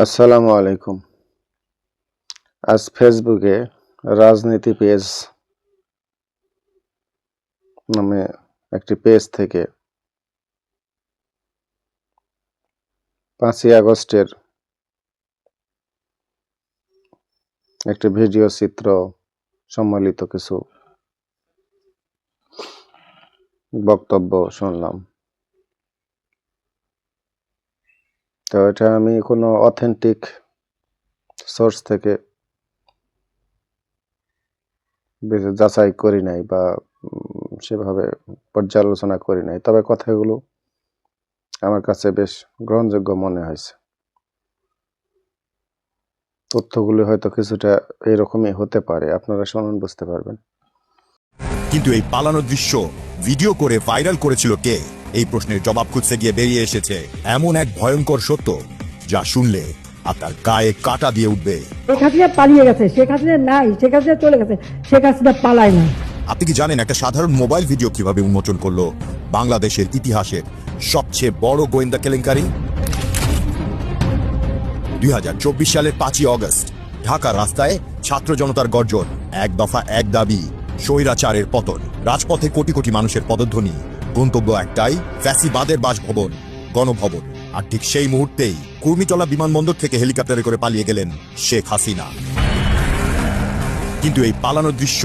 আসসালামু আলাইকুম। আজ ফেসবুকে রাজনীতি পেজ নামে একটি পেজ থেকে 5ই আগস্টের একটি ভিডিও চিত্র সম্মিলিত কিছু বক্তব্য শুনলাম। তো এটা আমি কোনো অথেন্টিক সোর্স থেকে যাচাই করি নাই বা সেভাবে পর্যালোচনা করি নাই, তবে কথাগুলো আমার কাছে বেশ গ্রহণযোগ্য মনে হয়েছে। তথ্যগুলি হয়তো কিছুটা এরকমই হতে পারে, আপনারা শুনুন বুঝতে পারবেন। কিন্তু এই পালানোর দৃশ্য ভিডিও করে ভাইরাল করেছিল কে? এই প্রশ্নের জবাব খুঁজতে গিয়ে বেরিয়ে এসেছে এমন এক ভয়ঙ্কর সত্য যা শুনলে আপনার গায়ে কাঁটা দিয়ে উঠবে। শেখ হাসিনা পালিয়ে গেছে, শেখ হাসিনা নাই, শেখ হাসিনা চলে গেছে, শেখ হাসিনা পালায় না। আপনি কি জানেন একটা সাধারণ মোবাইল ভিডিও কিভাবে উন্মোচন করলো বাংলাদেশের ইতিহাসের সবচেয়ে বড় গোয়েন্দা কেলেঙ্কারি? 2024 সালের 5ই অগস্ট ঢাকা রাস্তায় ছাত্র জনতার গর্জন, এক দফা এক দাবি, স্বৈরাচারের পতন। রাজপথে কোটি কোটি মানুষের পদধ্বনি, গন্তব্য একটাই, ফ্যাসিবাদের বাসভবন, গণভবন। আর ঠিক সেই মুহূর্তেই কুর্মিটলা বিমানবন্দর থেকে হেলিকপ্টারে করে পালিয়ে গেলেন শেখ হাসিনা। কিন্তু এই পালানোর দৃশ্য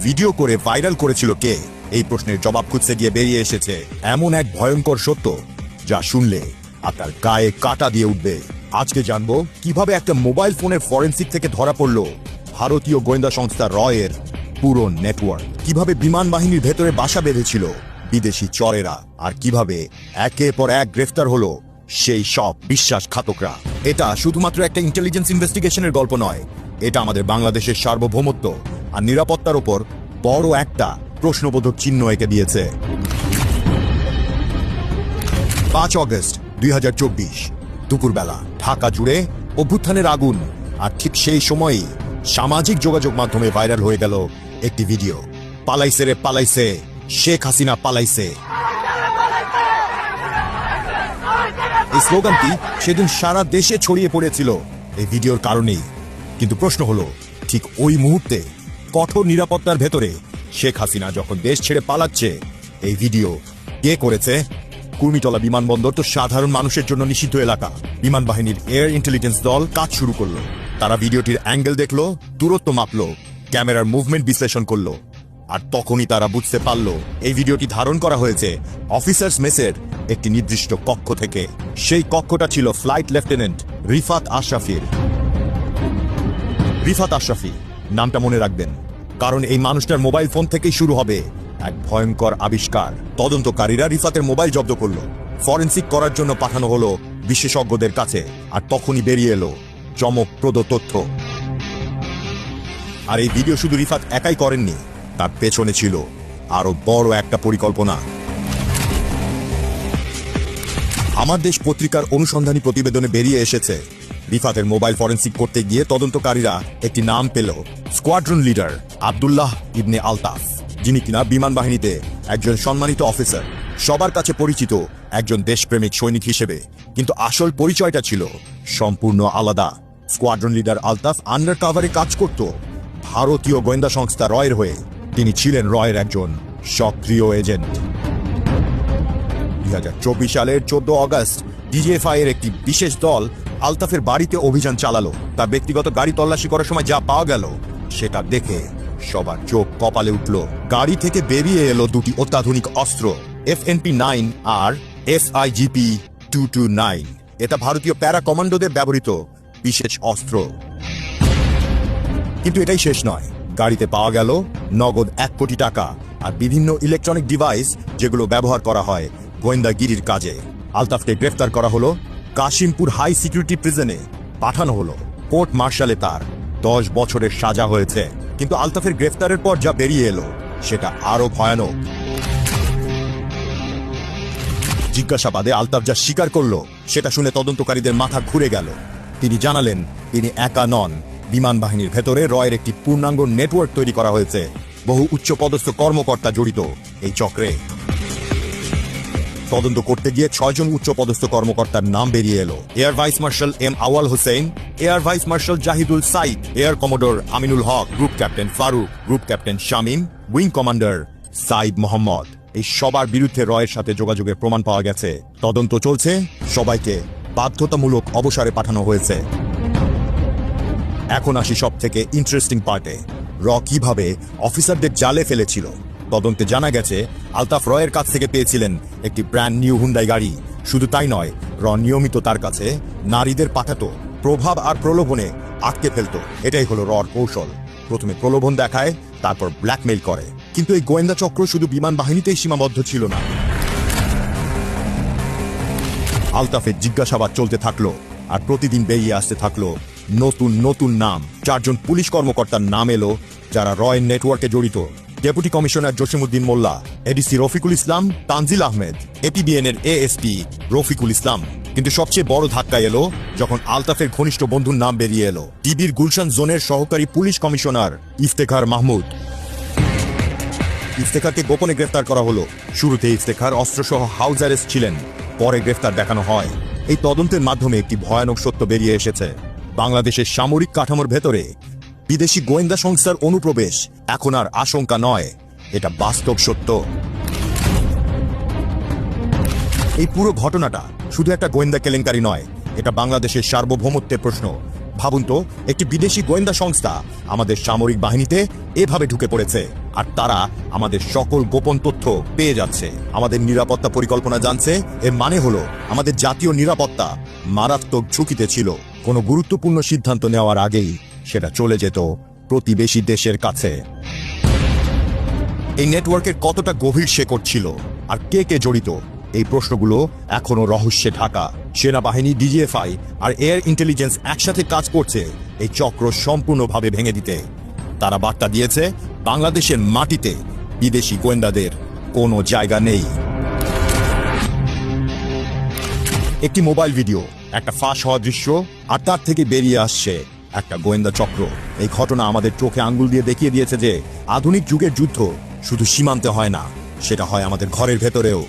ভিডিও করে ভাইরাল করেছিল কে? এই প্রশ্নের জবাব খুঁজতে গিয়ে বেরিয়ে এসেছে এমন এক ভয়ঙ্কর সত্য যা শুনলে আপনার গায়ে কাঁটা দিয়ে উঠবে। আজকে জানবো কিভাবে একটা মোবাইল ফোনের ফরেনসিক থেকে ধরা পড়ল ভারতীয় গোয়েন্দা সংস্থা রয়ের পুরো নেটওয়ার্ক, কিভাবে বিমান বাহিনীর ভেতরে বাসা বেঁধেছিল বিদেশি চরেরা, আর কিভাবে একের পর এক গ্রেফতার হলো সেই সব বিশ্বাসঘাতকরা। এটা শুধুমাত্র একটা ইন্টেলিজেন্স ইনভেস্টিগেশনের গল্প নয়, এটা আমাদের বাংলাদেশের সার্বভৌমত্ব আর নিরাপত্তার উপর বড় একটা প্রশ্নবোধক চিহ্ন এঁকে দিয়েছে। 5 অগস্ট 2024 দুপুরবেলা ঢাকা জুড়ে অভ্যুত্থানের আগুন, আর ঠিক সেই সময়ই সামাজিক যোগাযোগ মাধ্যমে ভাইরাল হয়ে গেল একটি ভিডিও। পালাইছে রে পালাইছে, শেখ হাসিনা পালাইছে। এই স্লোগানটি সেদিন সারা দেশে ছড়িয়ে পড়েছিল এই ভিডিওর কারণেই। কিন্তু প্রশ্ন হলো, ঠিক ওই মুহূর্তে কঠোর নিরাপত্তার ভেতরে শেখ হাসিনা যখন দেশ ছেড়ে পালাচ্ছে, এই ভিডিও কে করেছে? কুর্মিটলা বিমানবন্দর তো সাধারণ মানুষের জন্য নিষিদ্ধ এলাকা। বিমান বাহিনীর এয়ার ইন্টেলিজেন্স দল কাজ শুরু করলো। তারা ভিডিওটির অ্যাঙ্গেল দেখলো, দূরত্ব মাপলো, ক্যামেরার মুভমেন্ট বিশ্লেষণ করলো, আর তখনই তারা বুঝতে পারলো এই ভিডিওটি ধারণ করা হয়েছে অফিসার্স মেসের একটি নির্দিষ্ট কক্ষ থেকে। সেই কক্ষটা ছিল ফ্লাইট লেফটেন্যান্ট রিফাত আশরাফির। রিফাত আশরাফি নামটা মনে রাখবেন, কারণ এই মানুষটার মোবাইল ফোন থেকেই শুরু হবে এক ভয়ঙ্কর আবিষ্কার। তদন্তকারীরা রিফাতের মোবাইল জব্দ করলো, ফরেনসিক করার জন্য পাঠানো হলো বিশেষজ্ঞদের কাছে, আর তখনই বেরিয়ে এলো চমকপ্রদ তথ্য। আর এই ভিডিও শুধু রিফাত একাই করেননি, তার পেছনে ছিল আরো বড় একটা পরিকল্পনা। আমার দেশ পত্রিকার অনুসন্ধানী প্রতিবেদনে বেরিয়ে এসেছে রিফাতের মোবাইল ফরেনসিক করতে গিয়ে তদন্তকারীরা একটি নাম পেল, স্কোয়াড্রন লিডার আব্দুল্লাহ ইবনে আলতাফ, যিনি কিনা বিমান বাহিনীতে একজন সম্মানিত অফিসার, সবার কাছে পরিচিত একজন দেশপ্রেমিক সৈনিক হিসেবে। কিন্তু আসল পরিচয়টা ছিল সম্পূর্ণ আলাদা। স্কোয়াড্রন লিডার আলতাফ আন্ডার কাভারে কাজ করত ভারতীয় গোয়েন্দা সংস্থা রয়ের হয়ে। তিনি ছিলেন রয়ের একজন সক্রিয় এজেন্ট। 2024 সালের 14 অগস্ট ডিজিএফআই এর একটি বিশেষ দল আলতাফের বাড়িতে অভিযান চালালো। তার ব্যক্তিগত গাড়ি তল্লাশি করার সময় যা পাওয়া গেল সেটা দেখে সবার চোখ কপালে উঠল। গাড়ি থেকে বেরিয়ে এলো দুটি অত্যাধুনিক অস্ত্র, FNP9 আর SIGP-229। এটা ভারতীয় প্যারা কমান্ডোদের ব্যবহৃত বিশেষ অস্ত্র। কিন্তু এটাই শেষ নয়, গাড়িতে পাওয়া গেল নগদ 1 কোটি টাকা আর বিভিন্ন ইলেকট্রনিক ডিভাইস, যেগুলো ব্যবহার করা হয় গোয়েন্দাগিরির কাজে। আলতাফকে গ্রেফতার করা হলো, কাশিমপুর হাই সিকিউরিটি প্রিজনে পাঠানো হলো। কোর্ট মার্শালে তার 10 বছরের সাজা হয়েছে। কিন্তু আলতাফের গ্রেফতারের পর যা বেরিয়ে এলো সেটা আরো ভয়ানক। জিজ্ঞাসাবাদে আলতাফ যা স্বীকার করলো সেটা শুনে তদন্তকারীদের মাথা ঘুরে গেল। তিনি জানালেন তিনি একা নন, বিমান বাহিনীর ভেতরে রয়ের একটি পূর্ণাঙ্গ নেটওয়ার্ক তৈরি করা হয়েছে। বহু উচ্চপদস্থ কর্মকর্তা জড়িত এই চক্রে। তদন্ত করতে গিয়ে 6 জন উচ্চপদস্থ কর্মকর্তার নাম বেরিয়ে এলো। Air vice marshal M Awal Hossain, air vice marshal Zahidul Sayeed, air commodore Aminul Haque, group captain Faruk, group captain Shamim, wing commander Saeed Mohammad. এই সবার বিরুদ্ধে রয়ের সাথে যোগাযোগের প্রমাণ পাওয়া গেছে। তদন্ত চলছে, সবাইকে বাধ্যতামূলক অবসরে পাঠানো হয়েছে। এখন আসি সব থেকে ইন্টারেস্টিং পার্টে। কিভাবে অফিসারদের জালে ফেলেছিল। তদন্তে জানা গেছে আলতাফ রয়ের কাছ থেকে পেয়েছিলেন একটি ব্র্যান্ড নিউ হুন্ডাই গাড়ি। শুধু তাই নয়, নিয়মিত তার কাছে নারীদের পাঠাতো, প্রভাব আর প্রলোভনে আটকে ফেলতো। এটাই হলো রর কৌশল। প্রথমে প্রলোভন দেখায়, তারপর ব্ল্যাকমেইল করে। কিন্তু এই গোয়েন্দা চক্র শুধু বিমান বাহিনীতেই সীমাবদ্ধ ছিল না। আলতাফের জিজ্ঞাসাবাদ চলতে থাকলো, আর প্রতিদিন বেরিয়ে আসতে থাকলো নতুন নতুন নাম। 4 জন পুলিশ কর্মকর্তার নাম এলো যারা রয়ের নেটওয়ার্কে জড়িত। ডেপুটি কমিশনার জসিমউদ্দিন মোল্লা, এডিসি রফিকুল ইসলাম, তানজিল আহমেদ, এপিবিএন এর এএসপি রফিকুল ইসলাম। কিন্তু সবচেয়ে বড় ধাক্কা এলো যখন আলতাফের ঘনিষ্ঠ বন্ধুর নাম বেরিয়ে এলো। টিবির গুলশান জোনের সহকারী পুলিশ কমিশনার ইফতেখার মাহমুদ। ইফতেখারকে গোপনে গ্রেফতার করা হলো। শুরুতে ইফতেখার অস্ত্রসহ হাউস অ্যারেস্ট ছিলেন, পরে গ্রেফতার দেখানো হয়। এই তদন্তের মাধ্যমে একটি ভয়ানক সত্য বেরিয়ে এসেছে। বাংলাদেশের সামরিক কাঠামোর ভেতরে বিদেশি গোয়েন্দা সংস্থার অনুপ্রবেশ এখন আর আশঙ্কা নয়, এটা বাস্তব সত্য। এই পুরো ঘটনাটা শুধু একটা গোয়েন্দা কেলেঙ্কারি নয়, এটা বাংলাদেশের সার্বভৌমত্বের প্রশ্ন। ভাবুন তো, একটি বিদেশি গোয়েন্দা সংস্থা আমাদের সামরিক বাহিনীতে এভাবে ঢুকে পড়েছে, আর তারা আমাদের সকল গোপন তথ্য পেয়ে যাচ্ছে, আমাদের নিরাপত্তা পরিকল্পনা জানছে। এর মানে হলো আমাদের জাতীয় নিরাপত্তা মারাত্মক ঝুঁকিতে ছিল। কোনো গুরুত্বপূর্ণ সিদ্ধান্ত নেওয়ার আগেই সেটা চলে যেত প্রতিবেশী দেশের কাছে। এই নেটওয়ার্কের কতটা গভীর শেকড় ছিল আর কে কে জড়িত, এই প্রশ্নগুলো এখনো রহস্যে ঢাকা। সেনাবাহিনী, ডিজিএফআই আর এয়ার ইন্টেলিজেন্স একসাথে কাজ করছে এই চক্র সম্পূর্ণভাবে ভেঙে দিতে। তারা বার্তা দিয়েছে বাংলাদেশের মাটিতে বিদেশি গোয়েন্দাদের কোনো জায়গা নেই। একটি মোবাইল ভিডিও, একটা ফাঁস হওয়া দৃশ্য, আর তার থেকে বেরিয়ে আসছে একটা গোয়েন্দা চক্র। এই ঘটনা আমাদের চোখে আঙ্গুল দিয়ে দেখিয়ে দিয়েছে যে আধুনিক যুগের যুদ্ধ শুধু সীমান্তে হয় না, সেটা হয় আমাদের ঘরের ভেতরেও।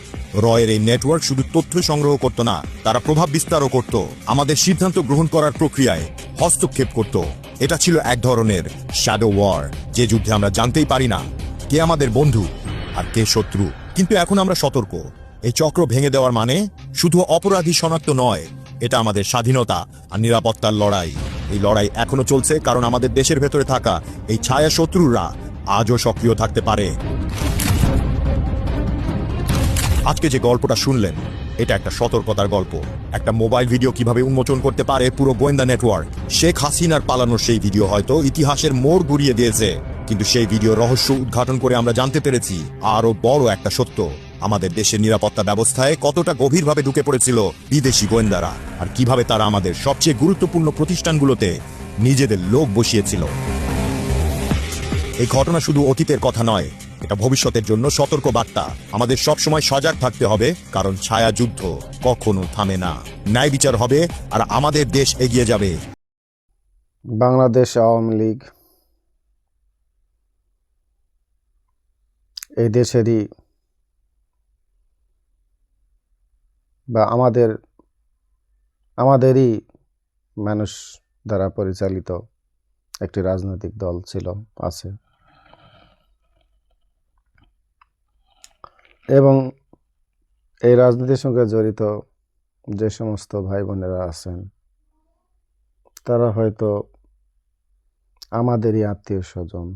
রয়ের এই নেটওয়ার্ক শুধু তথ্য সংগ্রহ করত না, তারা প্রভাব বিস্তারও করত, আমাদের সিদ্ধান্ত গ্রহণ করার প্রক্রিয়ায় হস্তক্ষেপ করত। এটা ছিল এক ধরনের শ্যাডো ওয়ার, যে যুদ্ধে আমরা জানতেই পারি না কে আমাদের বন্ধু আর কে শত্রু। কিন্তু এখন আমরা সতর্ক। এই চক্র ভেঙে দেওয়ার মানে শুধু অপরাধী শনাক্ত নয়, এটা আমাদের স্বাধীনতা আর নিরাপত্তার লড়াই। এই লড়াই এখনো চলছে, কারণ আমাদের দেশের ভেতরে থাকা এই ছায়া শত্রুরা আজও সক্রিয় থাকতে পারে। আজকে যে গল্পটা শুনলেন, এটা একটা সতর্কতার গল্প। একটা মোবাইল ভিডিও কিভাবে উন্মোচন করতে পারে পুরো গোয়েন্দা নেটওয়ার্ক। শেখ হাসিনার পালানোর সেই ভিডিও হয়তো ইতিহাসের মোড় ঘুরিয়ে দিয়েছে, কিন্তু সেই ভিডিও রহস্য উদ্ঘাটন করে আমরা জানতে পেরেছি আরো বড় একটা সত্য। আমাদের দেশের নিরাপত্তা ব্যবস্থায় কতটা গভীরভাবে ঢুকে পড়েছিল বিদেশি গোয়েন্দারা, আর কিভাবে তারা আমাদের সবচেয়ে গুরুত্বপূর্ণ প্রতিষ্ঠানগুলোতে নিজেদের লোক বসিয়েছিল। এই ঘটনা শুধু অতীতের কথা নয়, এটা ভবিষ্যতের জন্য সতর্ক বার্তা। আমাদের সবসময় সজাগ থাকতে হবে, কারণ ছায়া যুদ্ধ কখনো থামে না। ন্যায় বিচার হবে আর আমাদের দেশ এগিয়ে যাবে। বাংলাদেশ আওয়ামী লীগ এই দেশেরই বা আমাদেরই মানুষ দ্বারা পরিচালিত একটি রাজনৈতিক দল ছিল, আছে। এবং এই রাজনীতির সঙ্গে জড়িত যে সমস্ত ভাই বোনেরা আছেন, তারা হয়তো আমাদেরই আত্মীয় স্বজন,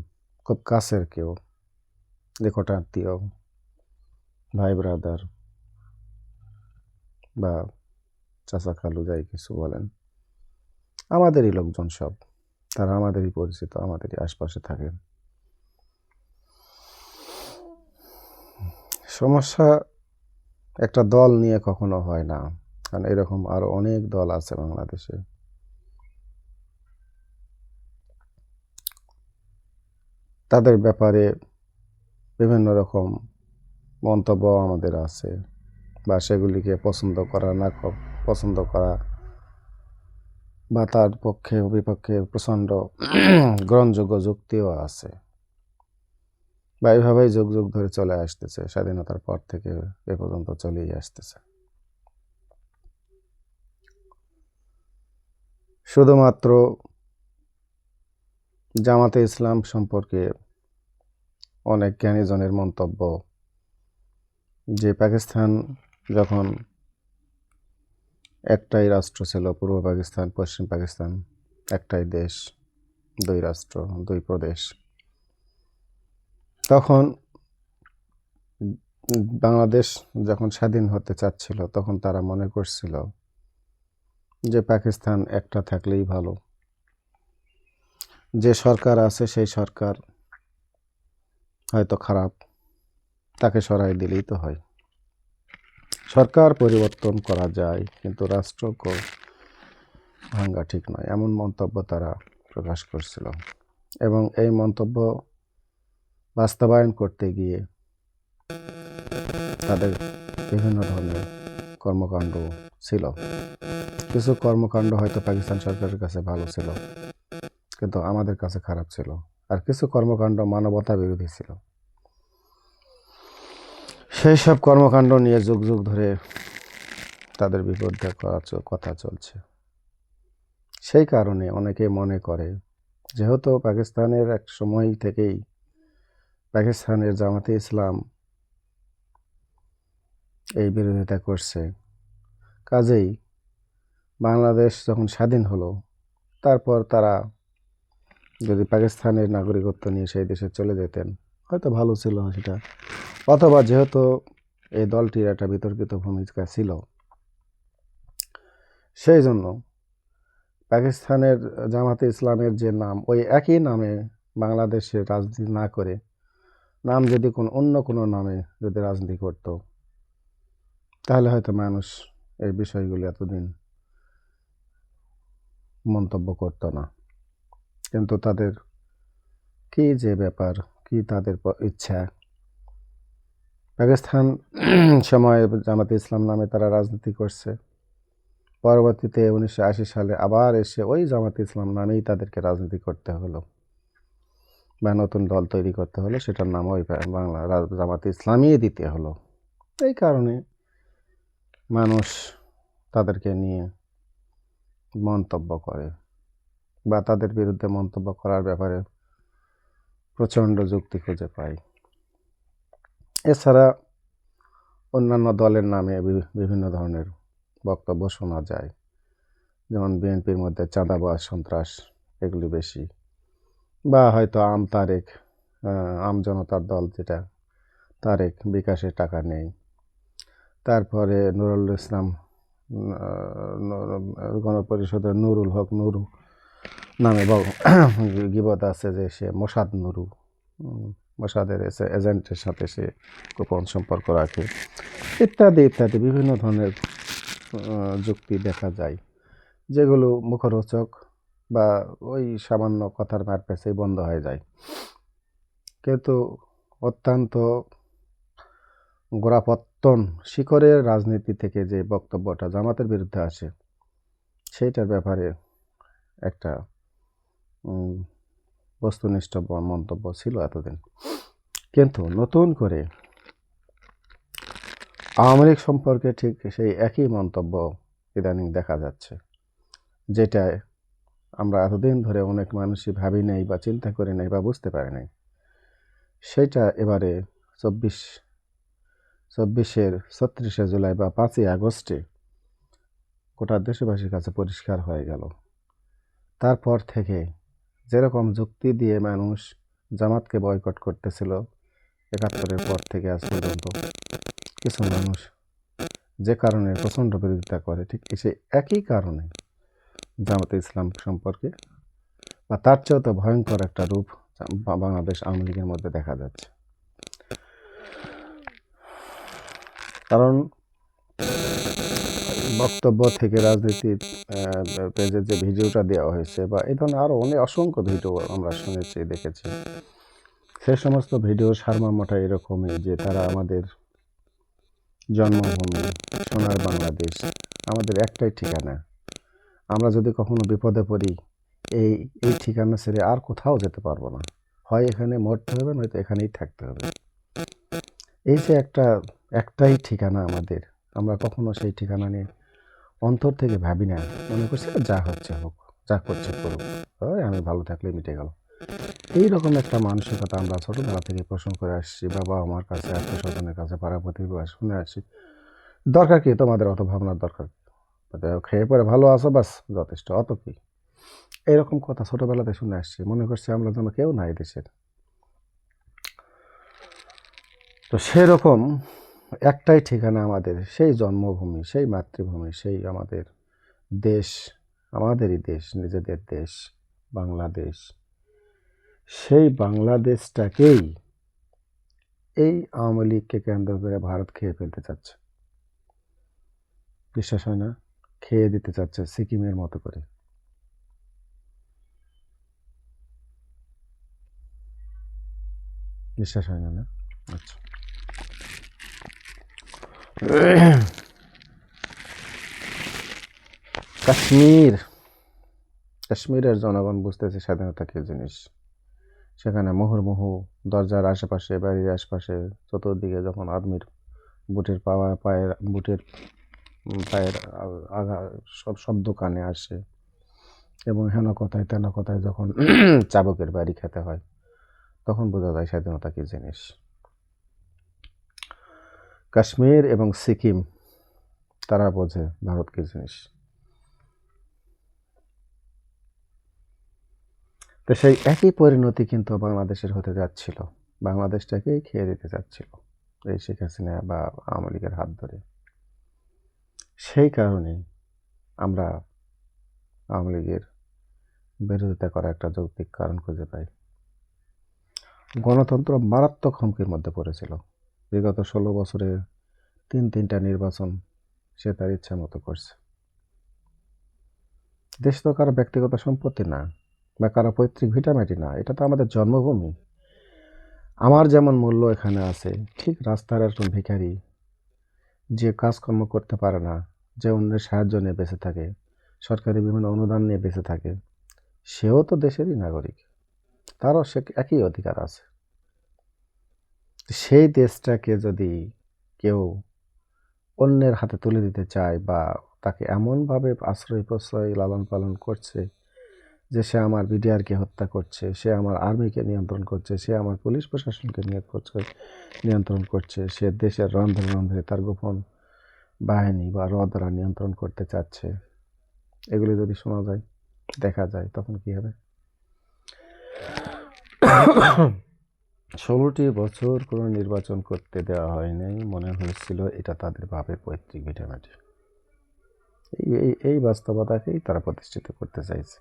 খুব কাছের কেউ, নিকট আত্মীয়, ভাই ব্রাদার বা চাচা খালু, যাই কিছু বলেন, আমাদেরই লোকজন সব। তারা আমাদেরই পরিচিত, আমাদেরই আশপাশে থাকে। সমস্যা একটা দল নিয়ে কখনো হয় না, কারণ এরকম আরো অনেক দল আছে বাংলাদেশে। তাদের ব্যাপারে বিভিন্ন রকম মন্তব্য আমাদের আছে, বা সেগুলিকে পছন্দ করা না পছন্দ করা, বা তার পক্ষে বিপক্ষে প্রচণ্ড গ্রহণযোগ্য যুক্তিও আছে। বা এইভাবেই যুগ যুগ ধরে চলে আসতেছে, স্বাধীনতার পর থেকে এ পর্যন্ত চলেই আসতেছে। শুধুমাত্র জামাতে ইসলাম সম্পর্কে অনেক জ্ঞানীজনের মন্তব্য যে পাকিস্তান যখন একটাই রাষ্ট্র ছিল, পূর্ব পাকিস্তান, পশ্চিম পাকিস্তান, একটাই দেশ, দুই রাষ্ট্র, দুই প্রদেশ, তখন বাংলাদেশ যখন স্বাধীন হতে চাচ্ছিল তখন তারা মনে করছিল যে পাকিস্তান একটা থাকলেই ভালো, যে সরকার আছে সেই সরকার হয়তো খারাপ, তাকে সরাই দিলেই তো হয়, সরকার পরিবর্তন করা যায় কিন্তু রাষ্ট্র ভাঙ্গা ঠিক নয়, এমন মন্তব্য তারা প্রকাশ করছিল। এবং এই মন্তব্য বাস্তবায়ন করতে গিয়ে তাদের বিভিন্ন ধরনের কর্মকাণ্ড ছিল। কিছু কর্মকাণ্ড হয়তো পাকিস্তান সরকারের কাছে ভালো ছিল কিন্তু আমাদের কাছে খারাপ ছিল, আর কিছু কর্মকাণ্ড মানবতা বিরোধী ছিল। সেই সব কর্মকাণ্ড নিয়ে যুগ যুগ ধরে তাদের বিরুদ্ধে কথা চলছে। সেই কারণে অনেকে মনে করে যেহেতু পাকিস্তানের এক সময় থেকেই পাকিস্তানের জামাতে ইসলাম এই বিরোধিতা করছে, কাজেই বাংলাদেশ যখন স্বাধীন হলো তারপর তারা যদি পাকিস্তানের নাগরিকত্ব নিয়ে সেই দেশে চলে যেতেন হয়তো ভালো ছিল সেটা, অথবা যেহেতু এই দলটির একটা বিতর্কিত ভূমিকা ছিল সেই জন্য পাকিস্তানের জামাতে ইসলামের যে নাম, ওই একই নামে বাংলাদেশে রাজনীতি না করে নাম যদি অন্য কোনো নামে যদি রাজনীতি করত তাহলে হয়তো মানুষ এই বিষয়গুলি এতদিন মন্তব্য করতো না। কিন্তু তাদের কি যে ব্যাপার, কি তাদের ইচ্ছা, পাকিস্তান সময়ে জামাতে ইসলাম নামে তারা রাজনীতি করছে, পরবর্তীতে 1980 সালে আবার এসে ওই জামাতে ইসলাম নামেই তাদেরকে রাজনীতি করতে হলো বা নতুন দল তৈরি করতে হলো, সেটার নাম ওই বাংলা জামাতে ইসলামই দিতে হলো। এই কারণে মানুষ তাদেরকে নিয়ে মন্তব্য করে বা তাদের বিরুদ্ধে মন্তব্য করার ব্যাপারে প্রচণ্ড যুক্তি খুঁজে পায়। এছাড়া অন্যান্য দলের নামে বিভিন্ন ধরনের বক্তব্য শোনা যায়, যেমন বিএনপির মধ্যে চাঁদাবাজ, সন্ত্রাস এগুলি বেশি, বা হয়তো আম জনতার দল যেটা, তারেক বিকাশে টাকা নেই, তারপরে নুরুল ইসলাম গণপরিষদের নুরুল হক নুরু নামে গিবত আছে যে সে মোসাদ নুরু, মোসাদের এজেন্টের সাথে সে গোপন সম্পর্ক রাখে, ইত্যাদি ইত্যাদি বিভিন্ন ধরনের যুক্তি দেখা যায়, যেগুলো মুখরোচক বা ওই সামান্য কথার মার পেছেই বন্ধ হয়ে যায়। কিন্তু অত্যন্ত গোড়াপত্তন শিকড়ের রাজনীতি থেকে যে বক্তব্যটা জামাতের বিরুদ্ধে আসে সেইটার ব্যাপারে একটা বস্তুনিষ্ঠ মন্তব্য ছিল এতদিন। কিন্তু নতুন করে আওয়ামী লীগ সম্পর্কে ঠিক সেই একই মন্তব্য ইদানিং দেখা যাচ্ছে, যেটায় আমরা এতদিন ধরে অনেক মানুষই ভাবি নাই বা চিন্তা করি নাই বা বুঝতে পারি নাই। সেটা এবারে 36শে জুলাই বা 5ই আগস্টে গোটা দেশবাসীর কাছে পরিষ্কার হয়ে গেল। তারপর থেকে যেরকম যুক্তি দিয়ে মানুষ জামাতকে বয়কট করতেছিল 71-এর পর থেকে আজ পর্যন্ত, কিছু মানুষ যে কারণে প্রচণ্ড বিরোধিতা করে, ঠিক সেই একই কারণে জামাতে ইসলাম সম্পর্কে বা তার চেয়েও তো ভয়ঙ্কর একটা রূপ বাংলাদেশ আওয়ামী লীগের মধ্যে দেখা যাচ্ছে। কারণ বক্তব্য থেকে রাজনীতির পেজে যে ভিডিওটা দেওয়া হয়েছে বা এই ধরনের আরও অসংখ্য ভিডিও আমরা শুনেছি, দেখেছি, সে সমস্ত ভিডিওর সারমর্মটা এরকমই যে তারা আমাদের জন্মভূমি সোনার বাংলাদেশ, আমাদের একটাই ঠিকানা, আমরা যদি কখনো বিপদে পড়ি এই ঠিকানা ছেড়ে আর কোথাও যেতে পারবো না, হয় এখানে মরতে হবে, নয়তো এখানেই থাকতে হবে। এই যে একটাই ঠিকানা আমাদের, আমরা কখনো সেই ঠিকানা নিয়ে অন্তর থেকে ভাবি না। মনে করছি যা হচ্ছে হোক, যা করছে করুক, ওই আমি ভালো থাকলে মিটে গেল। এইরকম একটা মানসিকতা আমরা ছোটবেলা থেকে পোষণ করে আসছি, বাবা আমার কাছে, আত্মীয় স্বজনের কাছে, পাড়া প্রতিবেশী শুনে আসছি। দরকার কি তোমাদের অত ভাবনার দরকার কি? খেয়ে পরে ভালো আছো বাস যথেষ্ট, অত কি? এইরকম কথা ছোটবেলাতে শুনে আসছি, মনে করছি আমরা যেন কেউ নাই দেশের। তো সেরকম একটাই ঠিকানা আমাদের, সেই জন্মভূমি, সেই মাতৃভূমি, সেই আমাদের দেশ, আমাদেরই দেশ, নিজেদের দেশ, বাংলাদেশ। সেই বাংলাদেশটাকেই এই আওয়ামী লীগকে কেন্দ্র করে ভারত খেয়ে ফেলতে চাচ্ছে। বিশ্বাস হয় না? খেয়ে দিতে চাচ্ছে সিকিমের মতো করে। বিশ্বাস হয় না, না? আচ্ছা। কাশ্মীর, কাশ্মীরের জনগণ বুঝতেছে স্বাধীনতা কি জিনিস। সেখানে মুহুর্মুহু দরজার আশেপাশে, বাড়ির আশপাশে, চতুর্দিকে যখন আর্মির বুটের পায়ের আগা সব শব্দ কানে আসে, এবং হেন কথায় তেন কথায় যখন চাবকের বাড়ি খেতে হয়, তখন বোঝা যায় স্বাধীনতা কি জিনিস। কাশ্মীর এবং সিকিম, তারা বোঝে ভারত কি জিনিস। তো সেই একই পরিণতি কিন্তু বাংলাদেশের হতে যাচ্ছিল। বাংলাদেশটাকেই খেয়ে দিতে যাচ্ছিল এই শেখ হাসিনা বা আওয়ামী লীগের হাত ধরে। সেই কারণেই আমরা আওয়ামী লীগের বিরোধিতা করা একটা যৌক্তিক কারণ খুঁজে পাই। গণতন্ত্র মারাত্মক হুমকির মধ্যে পড়েছিল। বিগত 16 বছরে তিনটা নির্বাচন সে তার ইচ্ছা মতো করছে। দেশ তো কারো ব্যক্তিগত সম্পত্তি না, বা কারো পৈতৃক ভিটামাটি না, এটা তো আমাদের জন্মভূমি। আমার যেমন মূল্য এখানে আছে, ঠিক রাস্তার একজন ভিখারি যে কাজকর্ম করতে পারে না, যে অন্যের সাহায্য নিয়ে বেঁচে থাকে, সরকারি বিভিন্ন অনুদান নিয়ে বেঁচে থাকে, সেও তো দেশেরই নাগরিক, তারও সে একই অধিকার আছে। সেই দেশটাকে যদি কেউ অন্যের হাতে তুলে দিতে চায়, বা তাকে এমনভাবে আশ্রয় প্রশ্রয় লালন পালন করছে যে সে আমার বিডিআরকে হত্যা করছে, সে আমার আর্মিকে নিয়ন্ত্রণ করছে, সে আমার পুলিশ প্রশাসনকে নিয়ন্ত্রণ করছে, সে দেশের রন্ধ্রে রন্ধ্রে তার গোপন বাহিনী বা র দ্বারা নিয়ন্ত্রণ করতে চাচ্ছে, এগুলি যদি শোনা যায়, দেখা যায়, তখন কি হবে? 16টি বছর কোনো নির্বাচন করতে দেওয়া হয় নাই, মনে হয়েছিল এটা তাদের বাপের পৈতৃক ভিটামাটি। এই বাস্তবতাকেই তারা প্রতিষ্ঠিত করতে চাইছে।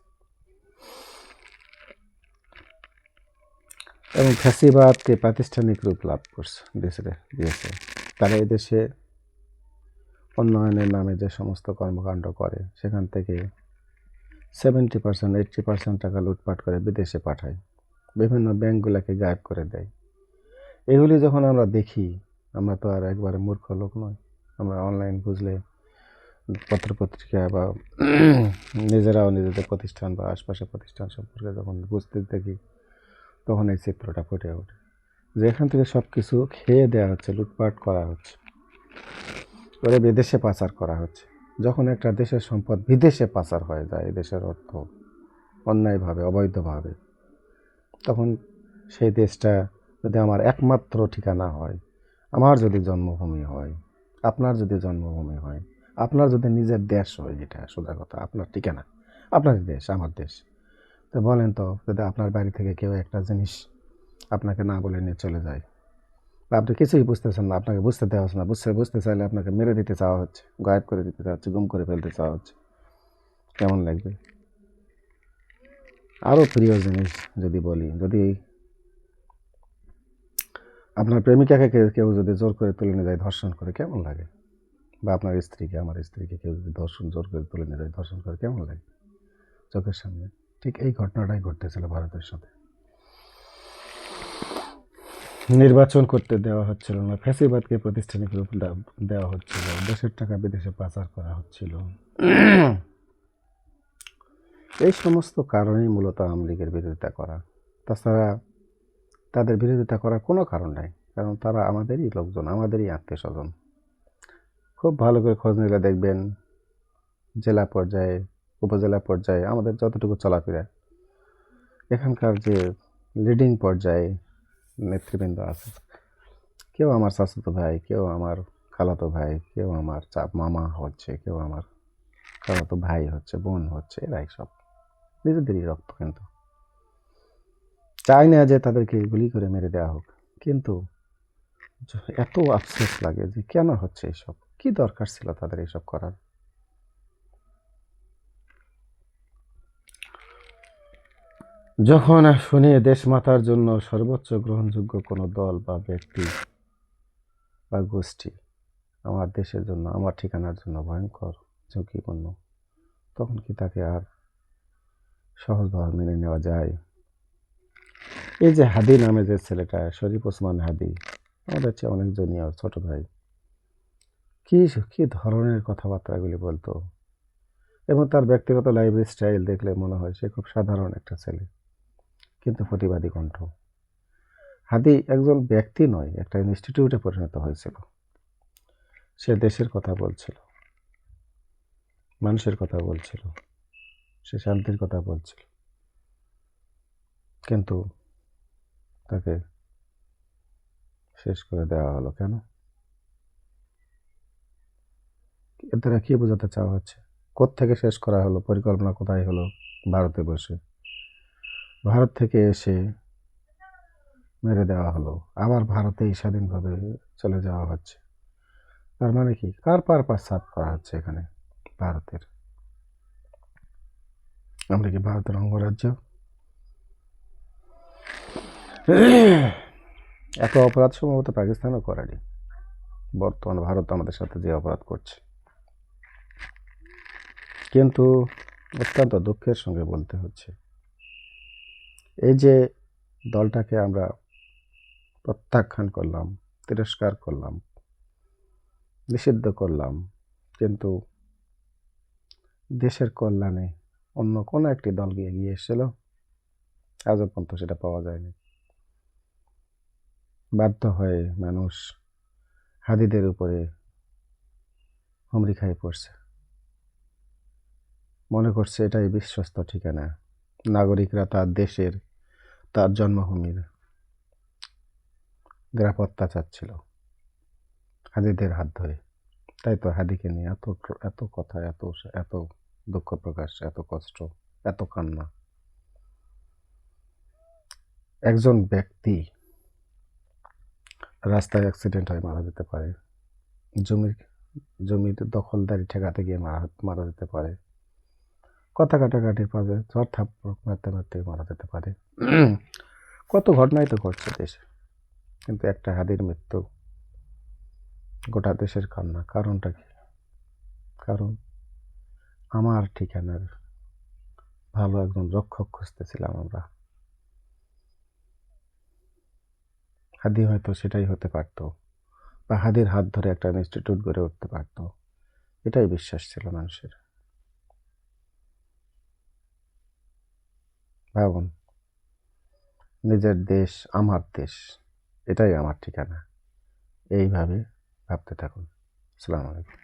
এবং ফ্যাসিবাদকে প্রাতিষ্ঠানিক রূপ লাভ করছে, দিয়েছে। তারা এদেশে উন্নয়নের নামে যে সমস্ত কর্মকাণ্ড করে, সেখান থেকে 70% 80% টাকা লুটপাট করে বিদেশে পাঠায়, বিভিন্ন ব্যাংকগুলোকে গায়েব করে দেয়। এগুলি যখন আমরা দেখি, আমরা তো আর একবারে মূর্খ লোক নয়। আমরা অনলাইন বুঝলে, পত্রপত্রিকা বা নিজেরাও নিজেদের প্রতিষ্ঠান বা আশপাশের প্রতিষ্ঠান সম্পর্কে যখন বুঝতে দেখি, তখন এই চিত্রটা ফুটে ওঠে যে এখান থেকে সব কিছু খেয়ে দেওয়া হচ্ছে, লুটপাট করা হচ্ছে, করে বিদেশে পাচার করা হচ্ছে। যখন একটা দেশের সম্পদ বিদেশে পাচার হয়ে যায়, দেশের অর্থ অন্যায়ভাবে, অবৈধভাবে, তখন সেই দেশটা যদি আমার একমাত্র ঠিকানা হয়, আমার যদি জন্মভূমি হয়, আপনার যদি জন্মভূমি হয়, আপনার যদি নিজের দেশ হয়, যেটা সোজা কথা, আপনার ঠিকানা, আপনার দেশ, আমার দেশ, তো বলেন তো, যদি আপনার বাড়ি থেকে কেউ একটা জিনিস আপনাকে না বলে নিয়ে চলে যায়, বা আপনি কিছুই বুঝতেছেন না, আপনাকে বুঝতে দেওয়া হচ্ছে না, বুঝতে চাইলে আপনাকে মেরে দিতে চাওয়া হচ্ছে, গায়েব করে দিতে চাওয়া হচ্ছে, গুম করে ফেলতে চাওয়া হচ্ছে, কেমন লাগবে? আরও প্রিয় জিনিস যদি বলি, যদি আপনার প্রেমিকাকে কেউ যদি জোর করে তুলে নিয়ে যায়, ধর্ষণ করে, কেমন লাগে? বা আপনার স্ত্রীকে, আমার স্ত্রীকে কেউ যদি জোর করে তুলে নিয়ে যায়, ধর্ষণ করে, কেমন লাগে চোখের সামনে? ঠিক এই ঘটনাটাই ঘটতেছিল ভারতের সাথে। নির্বাচন করতে দেওয়া হচ্ছিল না, ফ্যাসিবাদকে প্রাতিষ্ঠানিক রূপ দেওয়া হচ্ছিল, দেশের টাকা বিদেশে পাচার করা হচ্ছিল। এই সমস্ত কারণেই মূলত আওয়ামী লীগের বিরোধিতা করা। তাছাড়া তাদের বিরোধিতা করার কোনো কারণ নাই, কারণ তারা আমাদেরই লোকজন, আমাদেরই আত্মীয় স্বজন। খুব ভালো করে খোঁজ নিলে দেখবেন জেলা পর্যায়ে, উপজেলা পর্যায়ে আমাদের যতটুকু চলাফেরা, এখানকার যে লিডিং পর্যায়ে নেতৃবৃন্দ আছে, কেউ আমার চাচাতো ভাই, কেউ আমার খালাতো ভাই, কেউ আমার মামা হচ্ছে, কেউ আমার খালাতো ভাই হচ্ছে, বোন হচ্ছে, এরাই সব নিজেদেরই রক্ত। কিন্তু চাই না যে তাদেরকে গুলি করে মেরে দেওয়া হোক, কিন্তু এত আফসোস লাগে যে কেন হচ্ছে এইসব, কি দরকার ছিল তাদের এইসব করার। যখন শুনি দেশমাতার জন্য সর্বোচ্চ গ্রহণযোগ্য কোনো দল বা ব্যক্তি বা গোষ্ঠী আমার দেশের জন্য, আমার ঠিকানার জন্য ভয়ঙ্কর ঝুঁকিপূর্ণ, তখন কি তাকে আর সহজভাবে মেনে নেওয়া যায়? এই যে হাদি নামে যে ছেলেটা, শরীফ ওসমান হাদি, আমাদের চেয়ে অনেক জুনিয়র, ছোট ভাই, কি কি ধরনের কথাবার্তাগুলি বলতো, এবং তার ব্যক্তিগত লাইফ স্টাইল দেখলে মনে হয় সে খুব সাধারণ একটা ছেলে, কিন্তু প্রতিবাদী কণ্ঠ। হাদি একজন ব্যক্তি নয়, একটা ইনস্টিটিউটে পরিণত হয়েছিল। সে দেশের কথা বলছিল, মানুষের কথা বলছিল, সে শান্তির কথা বলছিল, কিন্তু তাকে শেষ করে দেওয়া হলো কেন? এর দ্বারা কি বোঝাতে চাওয়া হচ্ছে? কোত্থেকে শেষ করা হলো? পরিকল্পনা কোথায় হলো? ভারতে বসে, ভারত থেকে এসে মেরে দেওয়া হলো, আবার ভারতেই স্বাধীনভাবে চলে যাওয়া হচ্ছে। তার মানে কি, কার পারপাস সার্ভ করা হচ্ছে এখানে? ভারতের। আমরা কি ভারতের অঙ্গরাজ্য? এত অপরাধ সম্ভবত পাকিস্তানও করেনি। বর্তমান ভারত আমাদের সাথে যে অপরাধ করছে, কিন্তু অত্যন্ত দুঃখের সঙ্গে বলতে হচ্ছে, এই যে দলটাকে আমরা প্রত্যাখ্যান করলাম, তিরস্কার করলাম, নিষিদ্ধ করলাম, কিন্তু দেশের কল্যাণে অন্য কোনো একটি দল গিয়ে এগিয়ে এসেছিল? আজও পর্যন্ত সেটা পাওয়া যায়নি। বাধ্য হয়ে মানুষ হাদিদের উপরে হুমড়ি খাই পড়ছে, মনে করছে এটাই বিশ্বস্ত ঠিকানা। নাগরিকরা তার দেশের, তার জন্মভূমির নিরাপত্তা চাচ্ছিল হাদিদের হাত ধরে। তাই তো হাদিকে নিয়ে এত এত কথা, এত এত দুঃখ প্রকাশ, এত কষ্ট, এত কান্না। একজন ব্যক্তি রাস্তায় অ্যাক্সিডেন্ট হয়ে মারা যেতে পারে, জমির জমির দখলদারি ঠেকাতে গিয়ে মারা যেতে পারে, কথা কাটাকাটির পাশে ঝড় থাপ্পড় মারতে মারতে মারা যেতে পারে। কত ঘটনাই তো ঘটছে দেশে, কিন্তু একটা হাদির মৃত্যু গোটা দেশের কান্না। কারণটা কি? কারণ আমার ঠিকানার ভালো একজন রক্ষক খুঁজতেছিলাম আমরা। হাদি হয়তো সেটাই হতে পারত, বা হাদির হাত ধরে একটা ইনস্টিটিউট গড়ে উঠতে পারত, এটাই বিশ্বাস ছিল মানুষের। ভাবুন, নিজের দেশ আমার দেশ, এটাই আমার ঠিকানা, এইভাবে ভাবতে থাকুন। আসসালামু আলাইকুম।